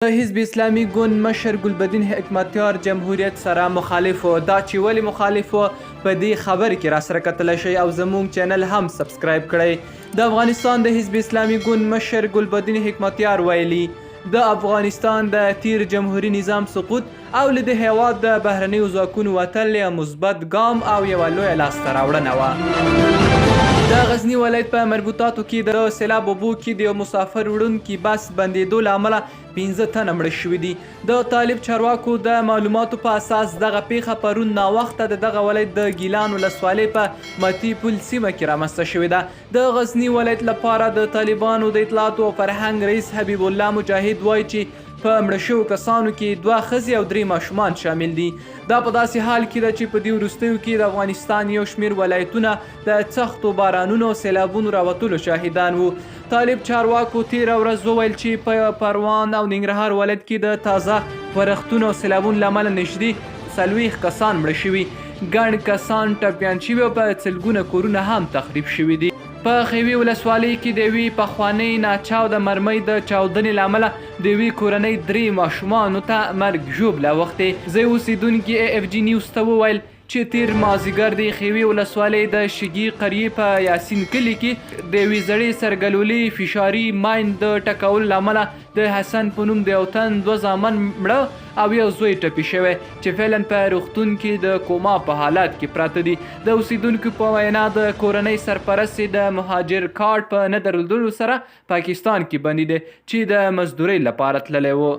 د حزب اسلامي ګوند مشر ګلبدین حکمتیار جمهوریت سره مخالف و. دا چې ولې مخالف و په دې خبر کې را سره کتلی شئ او زموږ چینل هم سبسکرایب کړئ. د افغانستان د حزب اسلامي ګوند مشر ګلبدین حکمتیار ویلي د افغانستان د تیر جمهوري نظام سقوط او له د هیواد د بهرنیو ځواکونو وتل یو مثبت ګام او یوه لویه لاسته راوړنه وه. د غزني ولایت په مربوطاتو کې د سیلاب اوبو کې د یو مسافر وړونکي بس بندېدو له امله 15 تنه مړه شوي دي. د طالب چارواکو د معلوماتو په اساس دغه پیښه پرون ناوخته د دغه ولایت د ګیلان ولسوالۍ په متی پل سیمه کې رامنځته شوې ده. د غزني ولایت لپاره د طالبانو د اطلاعاتو او فرهنګ رئیس حبیب الله مجاهد وایي چې په مړه شوو کسانو کې 2 ښځې او 3 ماشومان شامل دي. دا په داسې حال کې ده چې په دې وروستیو کې د افغانستان یو شمېر ولایتونه د سختو بارانونو او سیلابونو راوتلو شاهدان وو. طالب چارواکو تېره ورځ وویل چې په پروان او ننګرهار ولایت کې د تازه ورښتونو او سیلابونو له امله نږدې 40 کسان مړه شوي، ګڼ کسان ټپیان شوي او په سلګونه کورونه هم تخریب شوي دي. په خیوي ولسوالۍ کې د یوې پخوانۍ ناچاوده مرمۍ د چاودنې له امله د یوې کورنۍ 3 ماشومانو ته مرګ ژوبله اوښتې. ځای اوسېدونکي AFG نیوز ته وویل چې تیر مازدیګر د خیوي ولسوالۍ د شګي قریې په یاسین کلي کې د یوې زړې سرګلولې فشاري ماین د ټکولو له امله د حسن په نوم د یو تن 2 زامن مړه او یو زوی ټپي شوی چې فعلا په روغتون کې د کوما په حالت کې پراته دي. د اوسېدونکو په وینا د کورنۍ سرپرست د مهاجر کارت په نه درلودلو سره پاکستان کې بندي دی چې د مزدورۍ لپاره تللی و.